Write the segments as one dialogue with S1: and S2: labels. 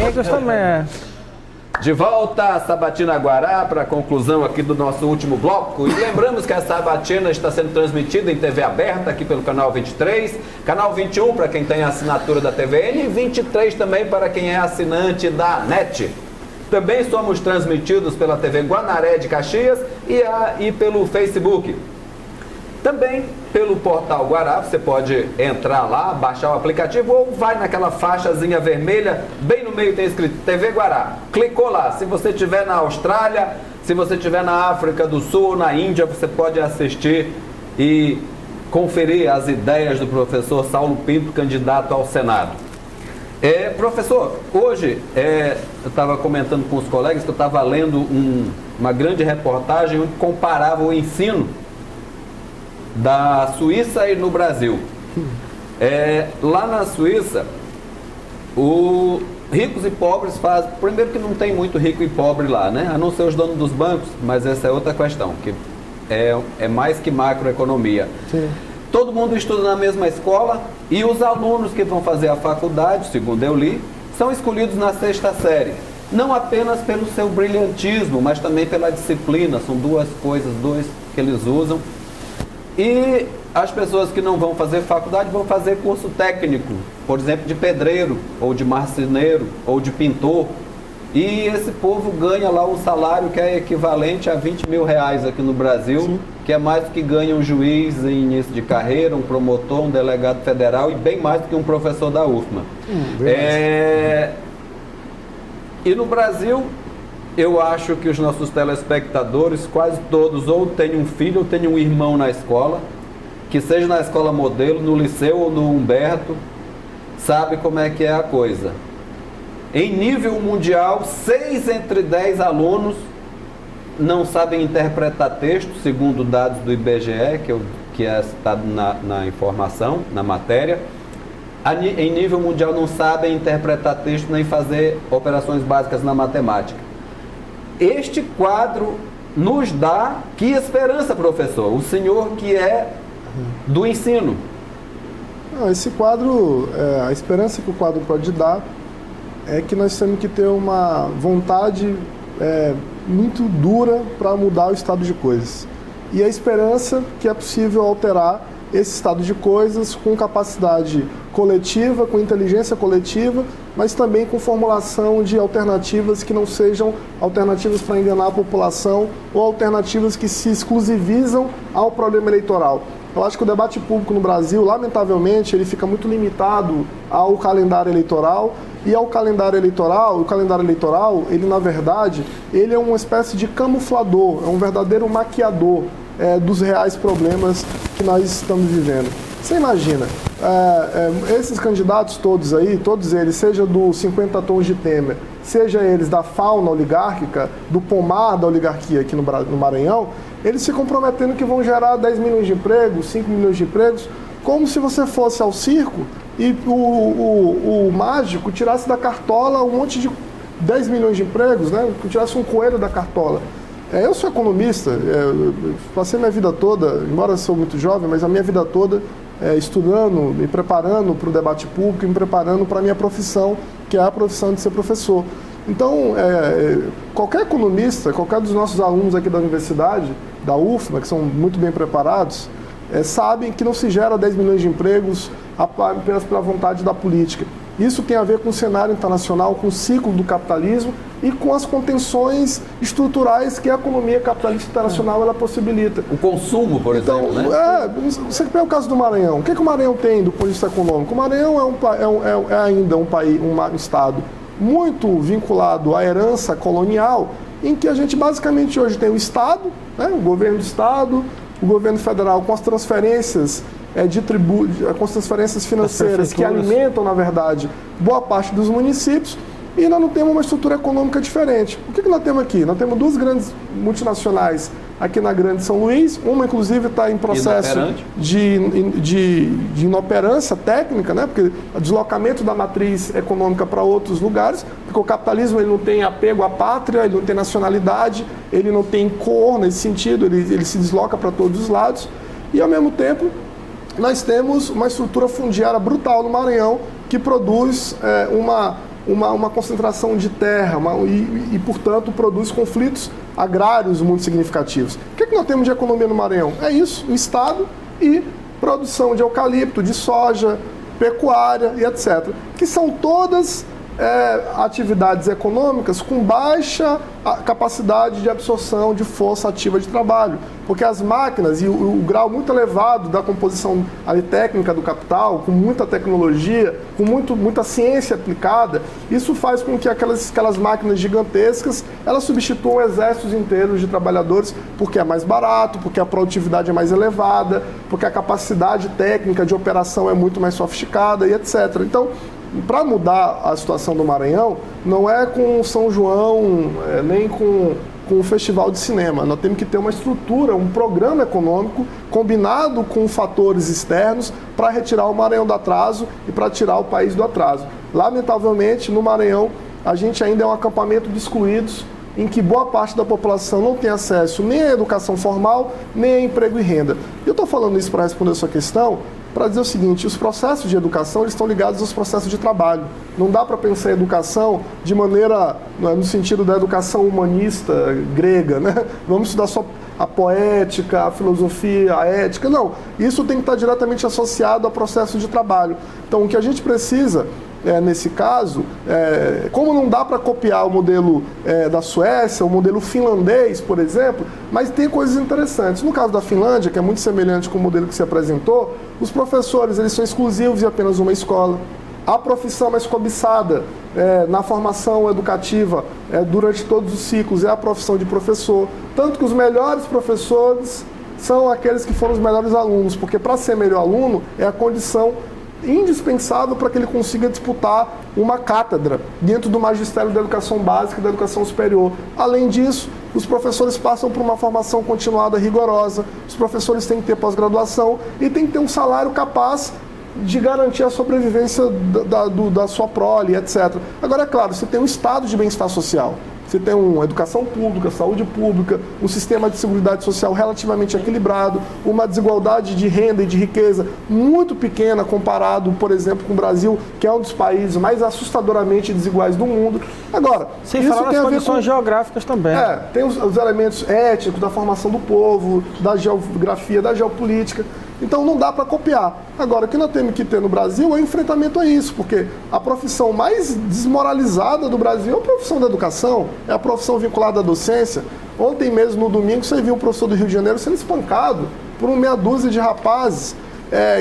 S1: amigos também.
S2: De volta a Sabatina Guará para a conclusão aqui do nosso último bloco. E lembramos que a Sabatina está sendo transmitida em TV aberta aqui pelo canal 23, canal 21 para quem tem a assinatura da TVN e 23 também para quem é assinante da NET. Também somos transmitidos pela TV Guanaré de Caxias e pelo Facebook. Também pelo portal Guará, você pode entrar lá, baixar o aplicativo ou vai naquela faixazinha vermelha, bem no meio tem escrito TV Guará. Clicou lá, se você estiver na Austrália, se você estiver na África do Sul, na Índia, você pode assistir e conferir as ideias do professor Saulo Pinto, candidato ao Senado. Professor, hoje eu estava comentando com os colegas que eu estava lendo uma grande reportagem onde comparava o ensino da Suíça e no Brasil. Lá na Suíça, ricos e pobres fazem... Primeiro que não tem muito rico e pobre lá, né? A não ser os donos dos bancos, mas essa é outra questão, que é mais que macroeconomia. Sim. Todo mundo estuda na mesma escola e os alunos que vão fazer a faculdade, segundo eu li, são escolhidos na 6ª série. Não apenas pelo seu brilhantismo, mas também pela disciplina. São dois que eles usam. E as pessoas que não vão fazer faculdade vão fazer curso técnico, por exemplo, de pedreiro, ou de marceneiro, ou de pintor. E esse povo ganha lá um salário que é equivalente a 20 mil reais aqui no Brasil, sim, que é mais do que ganha um juiz em início de carreira, um promotor, um delegado federal e bem mais do que um professor da UFMA. E no Brasil, eu acho que os nossos telespectadores, quase todos, ou têm um filho ou têm um irmão na escola, que seja na escola modelo, no liceu ou no Humberto, sabe como é que é a coisa. Em nível mundial, 6 entre 10 alunos não sabem interpretar texto, segundo dados do IBGE, que é citado na informação, na matéria. Em nível mundial não sabem interpretar texto nem fazer operações básicas na matemática. Este quadro nos dá que esperança, professor? O senhor que é do ensino.
S3: Esse quadro, a esperança que o quadro pode dar é que nós temos que ter uma vontade muito dura para mudar o estado de coisas. E a esperança que é possível alterar esse estado de coisas com capacidade coletiva, com inteligência coletiva, mas também com formulação de alternativas que não sejam alternativas para enganar a população ou alternativas que se exclusivizam ao problema eleitoral. Eu acho que o debate público no Brasil, lamentavelmente, ele fica muito limitado ao calendário eleitoral e ao calendário eleitoral. O calendário eleitoral, ele na verdade, ele é uma espécie de camuflador, é um verdadeiro maquiador dos reais problemas que nós estamos vivendo. Você imagina, esses candidatos todos aí, todos eles, seja dos 50 tons de Temer, seja eles da fauna oligárquica, do pomar da oligarquia aqui no Maranhão, eles se comprometendo que vão gerar 10 milhões de empregos, 5 milhões de empregos, como se você fosse ao circo e o mágico tirasse da cartola um monte de 10 milhões de empregos, né? Tirasse um coelho da cartola. Eu sou economista, passei minha vida toda, embora eu sou muito jovem, mas a minha vida toda estudando, me preparando para o debate público e me preparando para a minha profissão, que é a profissão de ser professor. Então, qualquer economista, qualquer dos nossos alunos aqui da universidade, da UFMA, que são muito bem preparados, sabem que não se gera 10 milhões de empregos apenas pela vontade da política. Isso tem a ver com o cenário internacional, com o ciclo do capitalismo e com as contenções estruturais que a economia capitalista internacional ela possibilita.
S2: O consumo, por exemplo, né?
S3: Você pega o caso do Maranhão. O que o Maranhão tem do ponto de vista econômico? O Maranhão é ainda um estado muito vinculado à herança colonial, em que a gente basicamente hoje tem o Estado, né, o governo do Estado, o governo federal com as transferências com as transferências financeiras que alimentam, na verdade, boa parte dos municípios, e nós não temos uma estrutura econômica diferente. O que nós temos aqui? Nós temos duas grandes multinacionais aqui na Grande São Luís, uma inclusive está em processo de inoperância técnica, né? Porque o deslocamento da matriz econômica para outros lugares, porque o capitalismo ele não tem apego à pátria, ele não tem nacionalidade, ele não tem cor nesse sentido, ele se desloca para todos os lados, e ao mesmo tempo nós temos uma estrutura fundiária brutal no Maranhão que produz uma concentração de terra e, portanto, produz conflitos agrários muito significativos. O que nós temos de economia no Maranhão? É isso, o Estado e produção de eucalipto, de soja, pecuária e etc. Que são todas atividades econômicas com baixa capacidade de absorção de força ativa de trabalho, porque as máquinas e o grau muito elevado da composição ali, técnica do capital, com muita tecnologia, com muita ciência aplicada, isso faz com que aquelas máquinas gigantescas, elas substituam exércitos inteiros de trabalhadores, porque é mais barato, porque a produtividade é mais elevada, porque a capacidade técnica de operação é muito mais sofisticada e etc. Então, para mudar a situação do Maranhão, não é com São João, nem com o Festival de Cinema. Nós temos que ter uma estrutura, um programa econômico combinado com fatores externos para retirar o Maranhão do atraso e para tirar o país do atraso. Lamentavelmente, no Maranhão, a gente ainda é um acampamento de excluídos, em que boa parte da população não tem acesso nem à educação formal, nem a emprego e renda. Eu estou falando isso para responder a sua questão, para dizer o seguinte: os processos de educação eles estão ligados aos processos de trabalho. Não dá para pensar a educação de maneira, no sentido da educação humanista grega, né? Vamos estudar só a poética, a filosofia, a ética. Não, isso tem que estar diretamente associado ao processo de trabalho. Então, o que a gente precisa, nesse caso, como não dá para copiar o modelo da Suécia, o modelo finlandês, por exemplo, mas tem coisas interessantes. No caso da Finlândia, que é muito semelhante com o modelo que se apresentou, os professores eles são exclusivos em apenas uma escola. A profissão mais cobiçada na formação educativa durante todos os ciclos é a profissão de professor. Tanto que os melhores professores são aqueles que foram os melhores alunos, porque para ser melhor aluno é a condição indispensável para que ele consiga disputar uma cátedra dentro do magistério da educação básica e da educação superior. Além disso, os professores passam por uma formação continuada rigorosa, os professores têm que ter pós-graduação e têm que ter um salário capaz de garantir a sobrevivência da sua prole, etc. Agora, é claro, você tem um estado de bem-estar social. Você tem uma educação pública, saúde pública, um sistema de seguridade social relativamente equilibrado, uma desigualdade de renda e de riqueza muito pequena comparado, por exemplo, com o Brasil, que é um dos países mais assustadoramente desiguais do mundo. Agora,
S1: sem
S3: isso
S1: falar
S3: tem
S1: nas
S3: a ver
S1: condições
S3: com
S1: geográficas também.
S3: Tem os elementos étnicos, da formação do povo, da geografia, da geopolítica. Então não dá para copiar. Agora, o que nós temos que ter no Brasil é o enfrentamento a isso, porque a profissão mais desmoralizada do Brasil é a profissão da educação, é a profissão vinculada à docência. Ontem mesmo, no domingo, você viu um professor do Rio de Janeiro sendo espancado por uma meia dúzia de rapazes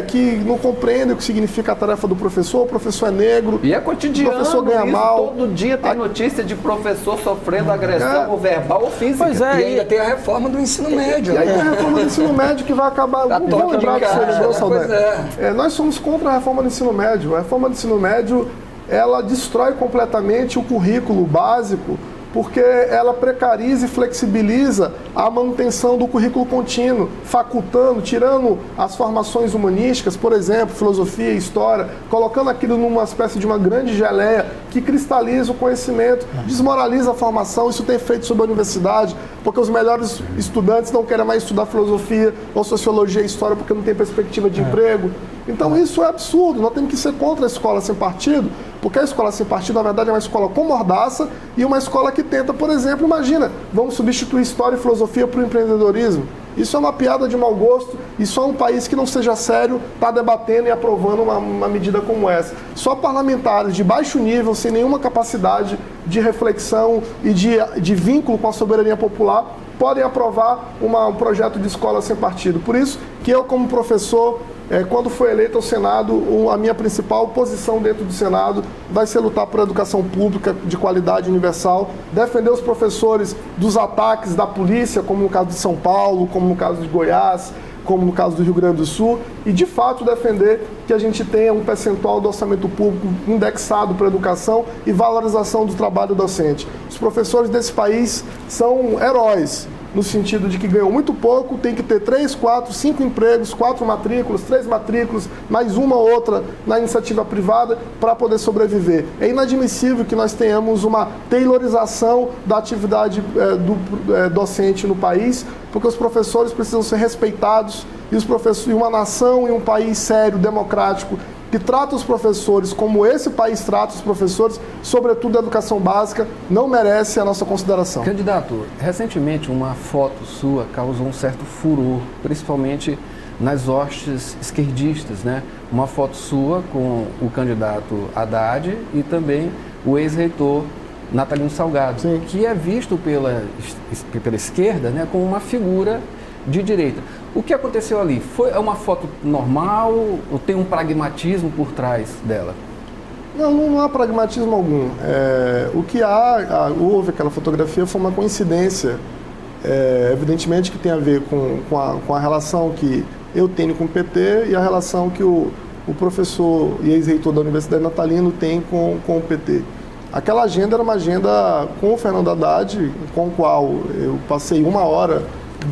S3: que não compreendem o que significa a tarefa do professor. O professor é negro,
S2: e é cotidiano,
S3: o professor ganha mal.
S2: Todo dia tem notícia de professor sofrendo agressão ou verbal ou física.
S1: Pois
S4: E ainda tem a reforma do ensino médio.
S3: E aí tem a reforma do ensino médio que vai acabar... Vamos lembrar que você lembrou,
S4: Saldanha?
S3: Nós somos contra a reforma do ensino médio. A reforma do ensino médio, ela destrói completamente o currículo básico, porque ela precariza e flexibiliza a manutenção do currículo contínuo, facultando, tirando as formações humanísticas, por exemplo, filosofia, história, colocando aquilo numa espécie de uma grande geleia que cristaliza o conhecimento, desmoraliza a formação. Isso tem efeito sobre a universidade, porque os melhores estudantes não querem mais estudar filosofia ou sociologia e história porque não tem perspectiva de emprego. Então isso é absurdo. Nós temos que ser contra a escola sem partido, porque a escola sem partido, na verdade, é uma escola com mordaça e uma escola que tenta, por exemplo, imagina, vamos substituir história e filosofia por empreendedorismo. Isso é uma piada de mau gosto e só um país que não seja sério está debatendo e aprovando uma medida como essa. Só parlamentares de baixo nível, sem nenhuma capacidade de reflexão e de vínculo com a soberania popular, podem aprovar um projeto de escola sem partido. Por isso que eu, como professor, quando for eleito ao Senado, a minha principal posição dentro do Senado vai ser lutar por educação pública de qualidade universal, defender os professores dos ataques da polícia, como no caso de São Paulo, como no caso de Goiás, como no caso do Rio Grande do Sul, e de fato defender que a gente tenha um percentual do orçamento público indexado para a educação e valorização do trabalho docente. Os professores desse país são heróis, no sentido de que ganham muito pouco, tem que ter 3, 4, 5 empregos, 4 matrículas, 3 matrículas, mais uma ou outra na iniciativa privada para poder sobreviver. É inadmissível que nós tenhamos uma tailorização da atividade docente no país, porque os professores precisam ser respeitados e uma nação e um país sério, democrático, que trata os professores como esse país trata os professores, sobretudo a educação básica, não merece a nossa consideração.
S1: Candidato, recentemente uma foto sua causou um certo furor, principalmente nas hostes esquerdistas, né? Uma foto sua com o candidato Haddad e também o ex-reitor Natalino Salgado,
S3: Sim.
S1: que é visto pela esquerda, né, como uma figura de direita. O que aconteceu ali? É uma foto normal ou tem um pragmatismo por trás dela?
S3: Não há pragmatismo algum. O que houve aquela fotografia foi uma coincidência, evidentemente que tem a ver com a relação que eu tenho com o PT e a relação que o professor e ex-reitor da Universidade Natalino tem com o PT. Aquela agenda era uma agenda com o Fernando Haddad, com o qual eu passei 1 hora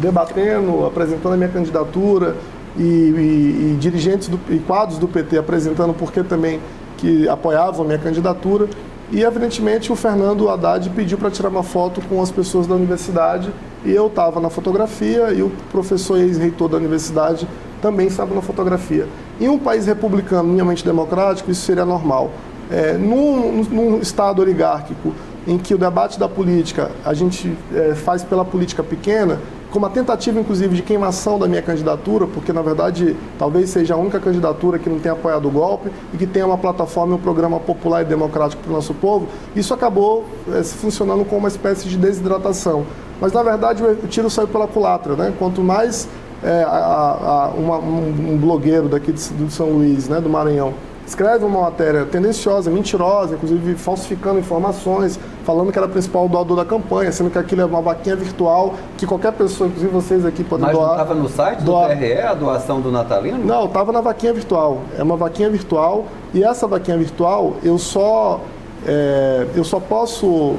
S3: debatendo, apresentando a minha candidatura e dirigentes e quadros do PT apresentando por que também que apoiavam a minha candidatura. E, evidentemente, o Fernando Haddad pediu para tirar uma foto com as pessoas da universidade e eu estava na fotografia e o professor e ex-reitor da universidade também estava na fotografia. Em um país republicano, minimamente democrático, isso seria normal. Num Estado oligárquico, em que o debate da política a gente faz pela política pequena, com uma tentativa, inclusive, de queimação da minha candidatura, porque, na verdade, talvez seja a única candidatura que não tenha apoiado o golpe e que tenha uma plataforma e um programa popular e democrático para o nosso povo, isso acabou funcionando como uma espécie de desidratação. Mas, na verdade, o tiro saiu pela culatra, né? Quanto mais um blogueiro daqui do São Luís, né, do Maranhão, escreve uma matéria tendenciosa, mentirosa, inclusive falsificando informações, falando que era o principal doador da campanha, sendo que aquilo é uma vaquinha virtual que qualquer pessoa, inclusive vocês aqui, podem doar.
S2: Mas não estava no site do TRE, a doação do Natalino?
S3: Não, estava na vaquinha virtual. É uma vaquinha virtual e essa vaquinha virtual eu só posso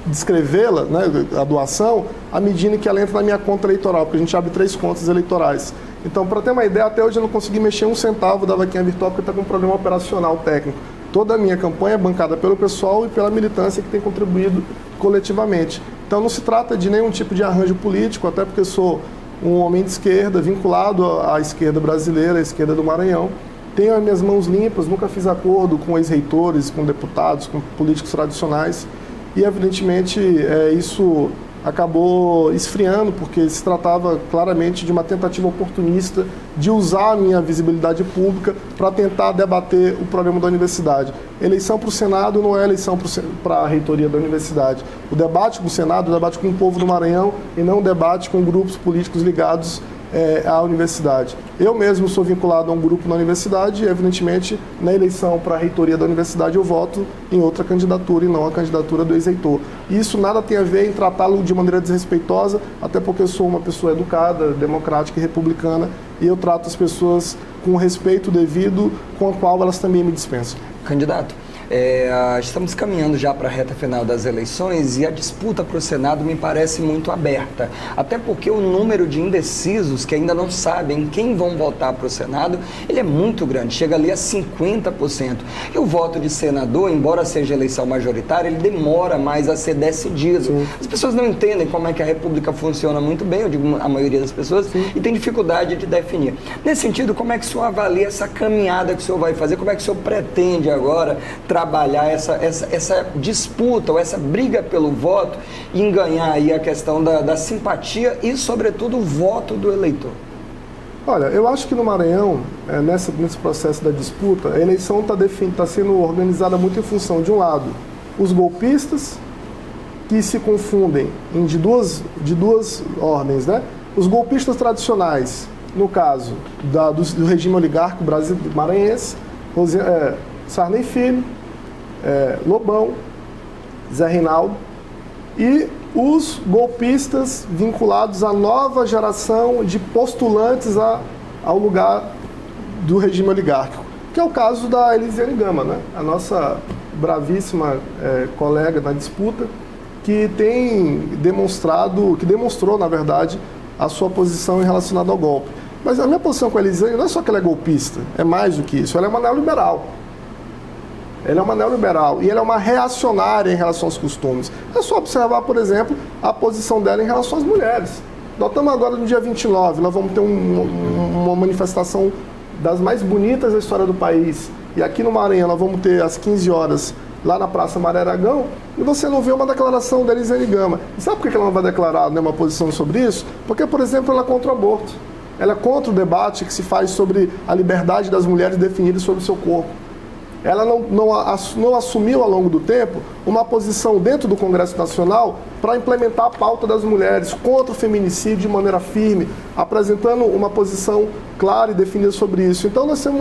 S3: descrevê-la, né, a doação, à medida que ela entra na minha conta eleitoral, porque a gente abre 3 contas eleitorais. Então, para ter uma ideia, até hoje eu não consegui mexer um centavo da vaquinha virtual porque está com um problema operacional técnico. Toda a minha campanha é bancada pelo pessoal e pela militância que tem contribuído coletivamente. Então, não se trata de nenhum tipo de arranjo político, até porque sou um homem de esquerda, vinculado à esquerda brasileira, à esquerda do Maranhão. Tenho as minhas mãos limpas, nunca fiz acordo com ex-reitores, com deputados, com políticos tradicionais. E, evidentemente, isso acabou esfriando, porque se tratava claramente de uma tentativa oportunista de usar a minha visibilidade pública para tentar debater o problema da universidade. Eleição para o Senado não é eleição para a reitoria da universidade. O debate com o Senado é o debate com o povo do Maranhão e não o debate com grupos políticos ligados à universidade. Eu mesmo sou vinculado a um grupo na universidade e, evidentemente, na eleição para a reitoria da universidade eu voto em outra candidatura e não a candidatura do ex-reitor. Isso nada tem a ver em tratá-lo de maneira desrespeitosa, até porque eu sou uma pessoa educada, democrática e republicana e eu trato as pessoas com o respeito devido com o qual elas também me dispensam.
S4: Candidato, estamos caminhando já para a reta final das eleições e a disputa para o Senado me parece muito aberta, até porque o número de indecisos que ainda não sabem quem vão votar para o Senado, ele é muito grande, chega ali a 50%. E o voto de senador, embora seja eleição majoritária, ele demora mais a ser decidido. Sim. As pessoas não entendem como é que a República funciona muito bem, eu digo a maioria das pessoas, sim, e tem dificuldade de definir. Nesse sentido, como é que o senhor avalia essa caminhada que o senhor vai fazer, como é que o senhor pretende agora trabalhar essa disputa ou essa briga pelo voto em ganhar aí a questão da simpatia e, sobretudo, o voto do eleitor?
S3: Olha, eu acho que no Maranhão, nesse processo da disputa, a eleição está sendo organizada muito em função, de um lado, os golpistas, que se confundem de duas ordens, né? Os golpistas tradicionais, no caso do regime oligárquico maranhense, Sarney Filho, Lobão, Zé Reinaldo, e os golpistas vinculados à nova geração de postulantes ao lugar do regime oligárquico, que é o caso da Elisiane Gama, né? A nossa bravíssima colega na disputa, que demonstrou, na verdade, a sua posição relacionada ao golpe. Mas a minha posição com a Elisiane não é só que ela é golpista, é mais do que isso, ela é uma neoliberal. Ela é uma neoliberal e ela é uma reacionária em relação aos costumes. É só observar, por exemplo, a posição dela em relação às mulheres. Nós estamos agora no dia 29, nós vamos ter uma manifestação das mais bonitas da história do país, e aqui no Maranhão nós vamos ter às 15 horas, lá na Praça Maré Aragão, e você não vê uma declaração da Elisiane Gama. E sabe por que ela não vai declarar nenhuma posição sobre isso? Porque, por exemplo, ela é contra o aborto. Ela é contra o debate que se faz sobre a liberdade das mulheres definirem sobre o seu corpo. Ela não assumiu ao longo do tempo uma posição dentro do Congresso Nacional para implementar a pauta das mulheres contra o feminicídio de maneira firme, apresentando uma posição clara e definida sobre isso. Então nós temos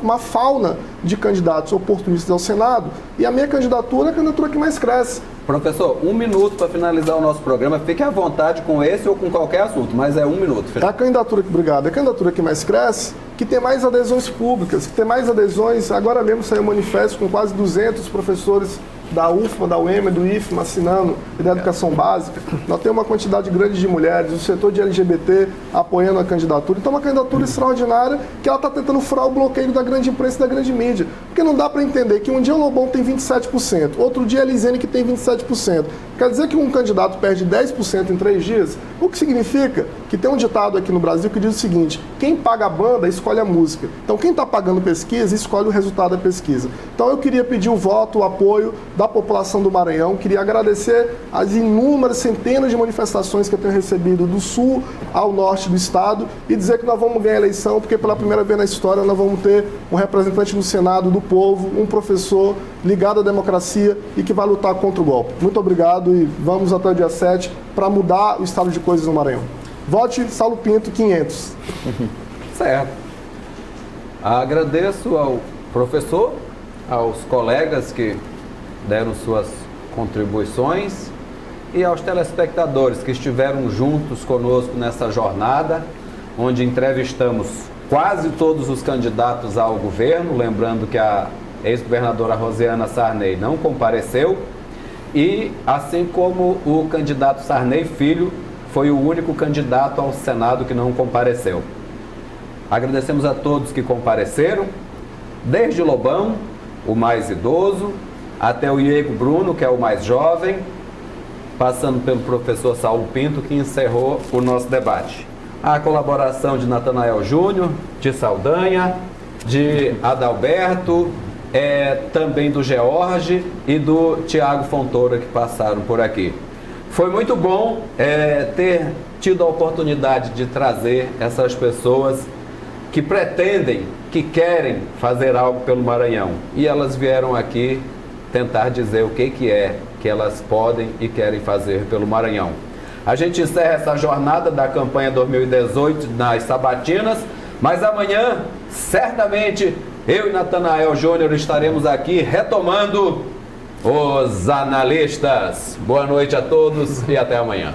S3: uma fauna de candidatos oportunistas ao Senado, e a minha candidatura é a candidatura que mais cresce.
S2: Professor, 1 minuto para finalizar o nosso programa. Fique à vontade com esse ou com qualquer assunto, mas é 1 minuto.
S3: É a candidatura obrigado. É a candidatura que mais cresce, que tem mais adesões públicas, que tem mais adesões. Agora mesmo saiu um manifesto com quase 200 professores da UFMA, da UEMA, do IFMA assinando, e da educação básica. Nós temos uma quantidade grande de mulheres, o setor de LGBT apoiando a candidatura. Então é uma candidatura extraordinária, que ela está tentando furar o bloqueio da grande imprensa e da grande mídia. Porque não dá para entender que um dia o Lobão tem 27%, outro dia a Elisiane que tem 27%. Quer dizer que um candidato perde 10% em 3 dias? O que significa que tem um ditado aqui no Brasil que diz o seguinte: quem paga a banda escolhe a música. Então quem está pagando pesquisa escolhe o resultado da pesquisa. Então eu queria pedir o voto, o apoio da população do Maranhão, queria agradecer as inúmeras centenas de manifestações que eu tenho recebido do sul ao norte do estado, e dizer que nós vamos ganhar a eleição, porque pela primeira vez na história nós vamos ter um representante no Senado do povo, um professor ligado à democracia e que vai lutar contra o golpe. Muito obrigado e vamos até o dia 7 para mudar o estado de coisas no Maranhão. Vote Saulo Pinto 500.
S2: Certo. Agradeço ao professor, aos colegas que deram suas contribuições e aos telespectadores que estiveram juntos conosco nessa jornada, onde entrevistamos quase todos os candidatos ao governo, lembrando que a ex-governadora Rosiana Sarney não compareceu, e assim como o candidato Sarney Filho foi o único candidato ao Senado que não compareceu. Agradecemos a todos que compareceram, desde Lobão, o mais idoso, até o Diego Bruno, que é o mais jovem, passando pelo professor Saulo Pinto, que encerrou o nosso debate. A colaboração de Natanael Júnior, de Saldanha, de Adalberto, também do George e do Tiago Fontoura, que passaram por aqui. Foi muito bom ter tido a oportunidade de trazer essas pessoas que pretendem, que querem fazer algo pelo Maranhão. E elas vieram aqui tentar dizer o que é que elas podem e querem fazer pelo Maranhão. A gente encerra essa jornada da campanha 2018 nas Sabatinas, mas amanhã, certamente, eu e Natanael Júnior estaremos aqui retomando os analistas. Boa noite a todos e até amanhã.